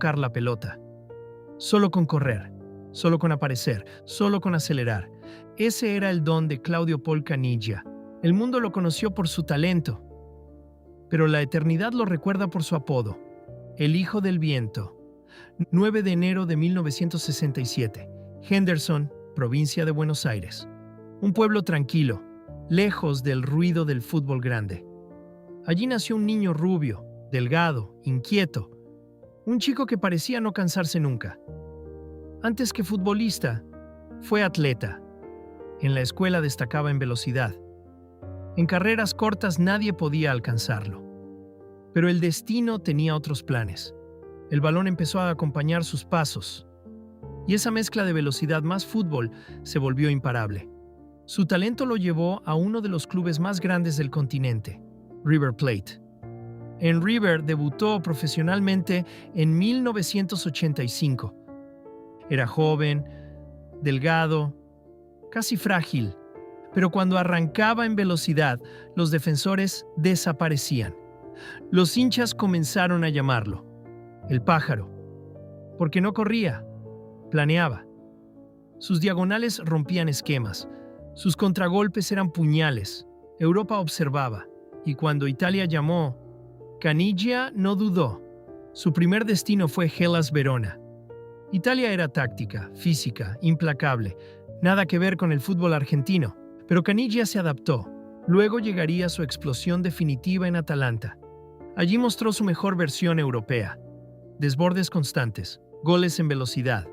tocar la pelota. Solo con correr, solo con aparecer, solo con acelerar. Ese era el don de Claudio Pol Caniggia. El mundo lo conoció por su talento, pero la eternidad lo recuerda por su apodo, el Hijo del Viento. 9 de enero de 1967, Henderson, provincia de Buenos Aires. Un pueblo tranquilo, lejos del ruido del fútbol grande. Allí nació un niño rubio, delgado, inquieto, un chico que parecía no cansarse nunca. Antes que futbolista, fue atleta. En la escuela destacaba en velocidad. En carreras cortas nadie podía alcanzarlo. Pero el destino tenía otros planes. El balón empezó a acompañar sus pasos, y esa mezcla de velocidad más fútbol se volvió imparable. Su talento lo llevó a uno de los clubes más grandes del continente, River Plate. En River debutó profesionalmente en 1985. Era joven, delgado, casi frágil, pero cuando arrancaba en velocidad, los defensores desaparecían. Los hinchas comenzaron a llamarlo el pájaro, porque no corría, planeaba. Sus diagonales rompían esquemas, sus contragolpes eran puñales. Europa observaba, y cuando Italia llamó, Caniggia no dudó. Su primer destino fue Hellas Verona. Italia era táctica, física, implacable, nada que ver con el fútbol argentino, pero Caniggia se adaptó. Luego llegaría su explosión definitiva en Atalanta. Allí mostró su mejor versión europea. Desbordes constantes, goles en velocidad,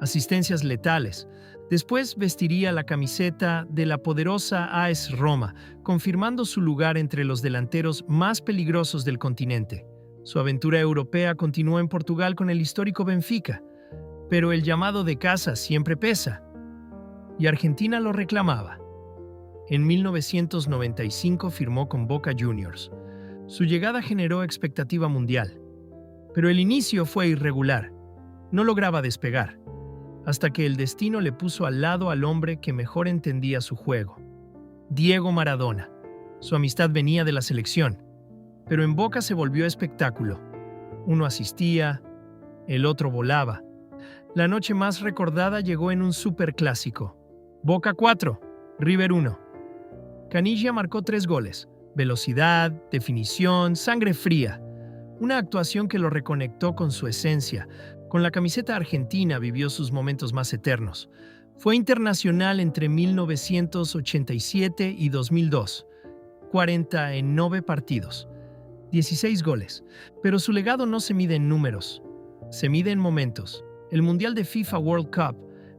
asistencias letales. Después vestiría la camiseta de la poderosa AS Roma, confirmando su lugar entre los delanteros más peligrosos del continente. Su aventura europea continuó en Portugal con el histórico Benfica, pero el llamado de casa siempre pesa, y Argentina lo reclamaba. En 1995 firmó con Boca Juniors. Su llegada generó expectativa mundial, pero el inicio fue irregular. No lograba despegar, hasta que el destino le puso al lado al hombre que mejor entendía su juego, Diego Maradona. Su amistad venía de la selección, pero en Boca se volvió espectáculo. Uno asistía, el otro volaba. La noche más recordada llegó en un superclásico. Boca 4, River 1. Caniggia marcó 3 goles. Velocidad, definición, sangre fría. Una actuación que lo reconectó con su esencia. Con la camiseta argentina vivió sus momentos más eternos. Fue internacional entre 1987 y 2002. 49 partidos, 16 goles. Pero su legado no se mide en números, se mide en momentos. El Mundial de FIFA World Cup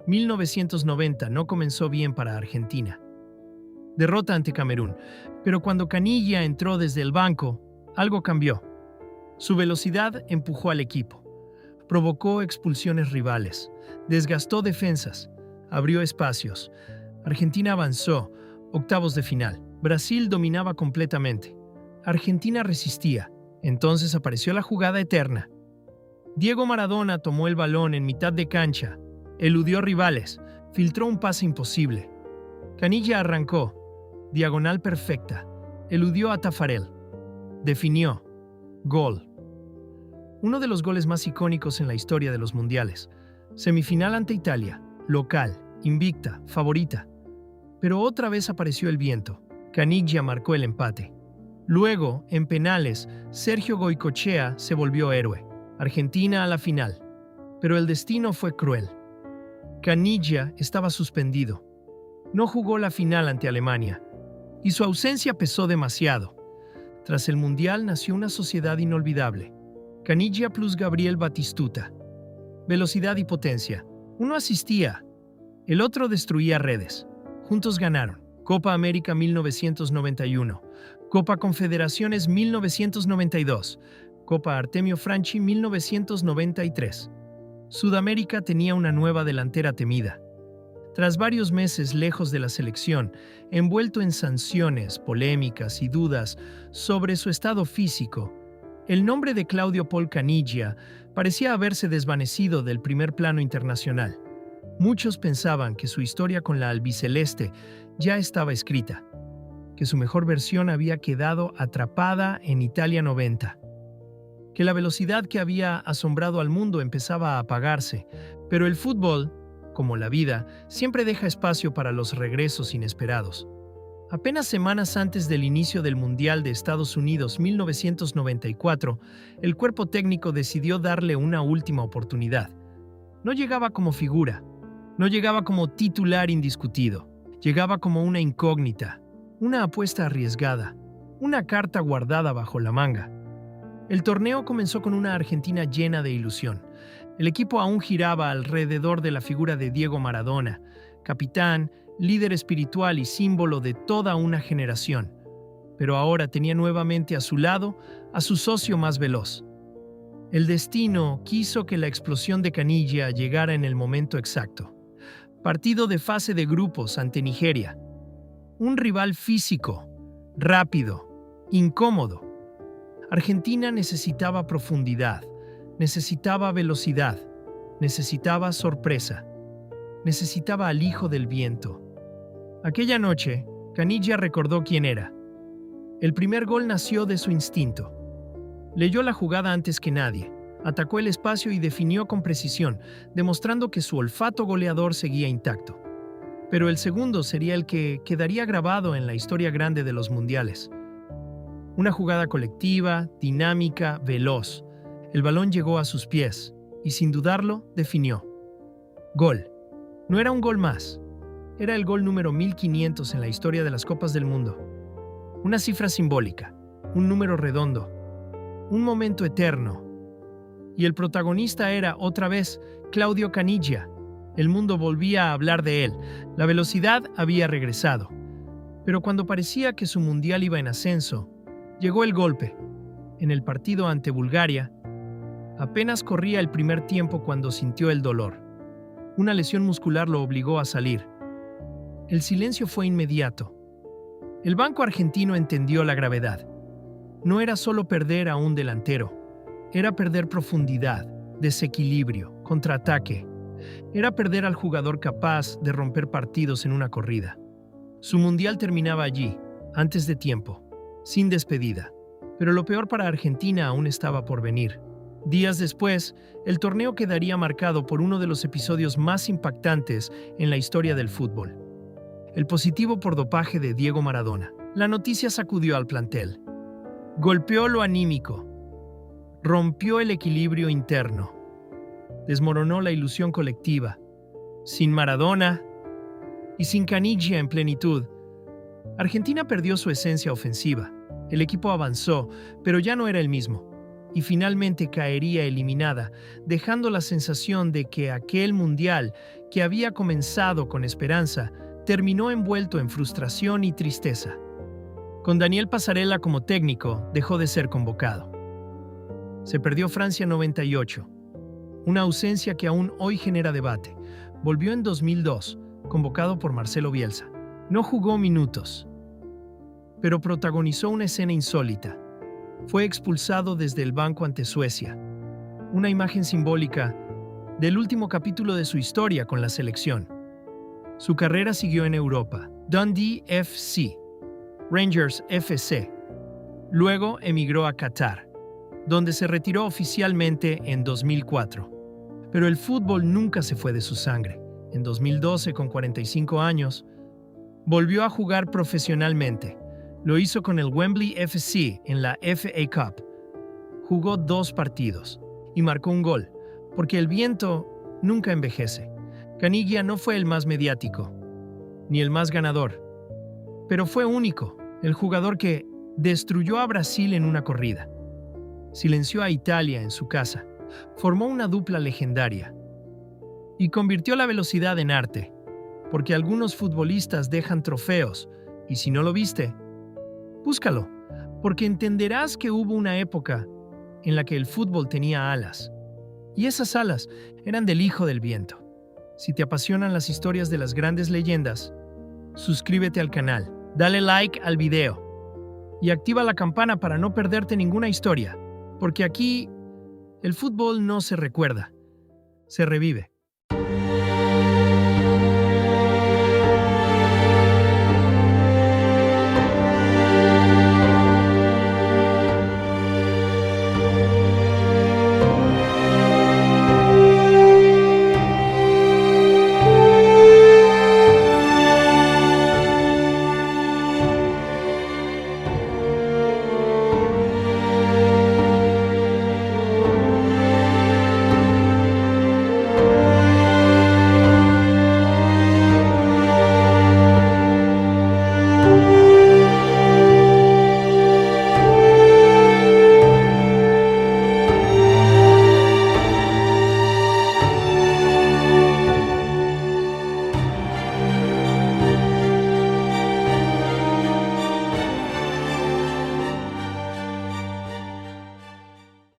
1990 no comenzó bien para Argentina. Derrota ante Camerún, pero cuando Caniggia entró desde el banco, algo cambió. Su velocidad empujó al equipo, provocó expulsiones rivales, desgastó defensas, abrió espacios. Argentina avanzó, octavos de final. Brasil dominaba completamente. Argentina resistía. Entonces apareció la jugada eterna. Diego Maradona tomó el balón en mitad de cancha, eludió rivales, filtró un pase imposible. Caniggia arrancó, diagonal perfecta, eludió a Taffarel, definió, gol. Uno de los goles más icónicos en la historia de los mundiales. Semifinal ante Italia, local, invicta, favorita. Pero otra vez apareció el viento. Caniggia marcó el empate. Luego, en penales, Sergio Goycochea se volvió héroe. Argentina a la final. Pero el destino fue cruel. Caniggia estaba suspendido. No jugó la final ante Alemania. Y su ausencia pesó demasiado. Tras el Mundial nació una sociedad inolvidable. Caniggia plus Gabriel Batistuta. Velocidad y potencia. Uno asistía, el otro destruía redes. Juntos ganaron Copa América 1991, Copa Confederaciones 1992, Copa Artemio Franchi 1993. Sudamérica tenía una nueva delantera temida. Tras varios meses lejos de la selección, envuelto en sanciones, polémicas y dudas sobre su estado físico, el nombre de Claudio Pol Caniggia parecía haberse desvanecido del primer plano internacional. Muchos pensaban que su historia con la albiceleste ya estaba escrita, que su mejor versión había quedado atrapada en Italia 90. que la velocidad que había asombrado al mundo empezaba a apagarse, pero el fútbol, como la vida, siempre deja espacio para los regresos inesperados. Apenas semanas antes del inicio del Mundial de Estados Unidos 1994, el cuerpo técnico decidió darle una última oportunidad. No llegaba como figura, no llegaba como titular indiscutido, llegaba como una incógnita, una apuesta arriesgada, una carta guardada bajo la manga. El torneo comenzó con una Argentina llena de ilusión. El equipo aún giraba alrededor de la figura de Diego Maradona, capitán, líder espiritual y símbolo de toda una generación. Pero ahora tenía nuevamente a su lado a su socio más veloz. El destino quiso que la explosión de Caniggia llegara en el momento exacto. Partido de fase de grupos ante Nigeria. Un rival físico, rápido, incómodo. Argentina necesitaba profundidad, necesitaba velocidad, necesitaba sorpresa, necesitaba al hijo del viento. Aquella noche, Caniggia recordó quién era. El primer gol nació de su instinto. Leyó la jugada antes que nadie, atacó el espacio y definió con precisión, demostrando que su olfato goleador seguía intacto. Pero el segundo sería el que quedaría grabado en la historia grande de los mundiales. Una jugada colectiva, dinámica, veloz. El balón llegó a sus pies y, sin dudarlo, definió. Gol. No era un gol más. Era el gol número 1500 en la historia de las Copas del Mundo. Una cifra simbólica, un número redondo, un momento eterno. Y el protagonista era, otra vez, Claudio Caniggia. El mundo volvía a hablar de él. La velocidad había regresado. Pero cuando parecía que su mundial iba en ascenso, llegó el golpe. En el partido ante Bulgaria, apenas corría el primer tiempo cuando sintió el dolor. Una lesión muscular lo obligó a salir. El silencio fue inmediato. El banco argentino entendió la gravedad. No era solo perder a un delantero, era perder profundidad, desequilibrio, contraataque. Era perder al jugador capaz de romper partidos en una corrida. Su mundial terminaba allí, antes de tiempo, sin despedida. Pero lo peor para Argentina aún estaba por venir. Días después, el torneo quedaría marcado por uno de los episodios más impactantes en la historia del fútbol. El positivo por dopaje de Diego Maradona. La noticia sacudió al plantel. Golpeó lo anímico. Rompió el equilibrio interno. Desmoronó la ilusión colectiva. Sin Maradona y sin Caniggia en plenitud, Argentina perdió su esencia ofensiva. El equipo avanzó, pero ya no era el mismo. Y finalmente caería eliminada, dejando la sensación de que aquel mundial, que había comenzado con esperanza, terminó envuelto en frustración y tristeza. Con Daniel Passarella como técnico, dejó de ser convocado. Se perdió Francia 98, una ausencia que aún hoy genera debate. Volvió en 2002, convocado por Marcelo Bielsa. No jugó minutos, pero protagonizó una escena insólita. Fue expulsado desde el banco ante Suecia, una imagen simbólica del último capítulo de su historia con la selección. Su carrera siguió en Europa, Dundee FC, Rangers FC. Luego emigró a Qatar, donde se retiró oficialmente en 2004. Pero el fútbol nunca se fue de su sangre. En 2012, con 45 años, volvió a jugar profesionalmente. Lo hizo con el Wembley FC en la FA Cup. Jugó 2 partidos y marcó un gol, porque el viento nunca envejece. Caniggia no fue el más mediático, ni el más ganador, pero fue único, el jugador que destruyó a Brasil en una corrida, silenció a Italia en su casa, formó una dupla legendaria y convirtió la velocidad en arte, porque algunos futbolistas dejan trofeos, y si no lo viste, búscalo, porque entenderás que hubo una época en la que el fútbol tenía alas, y esas alas eran del hijo del viento. Si te apasionan las historias de las grandes leyendas, suscríbete al canal, dale like al video y activa la campana para no perderte ninguna historia, porque aquí el fútbol no se recuerda, se revive.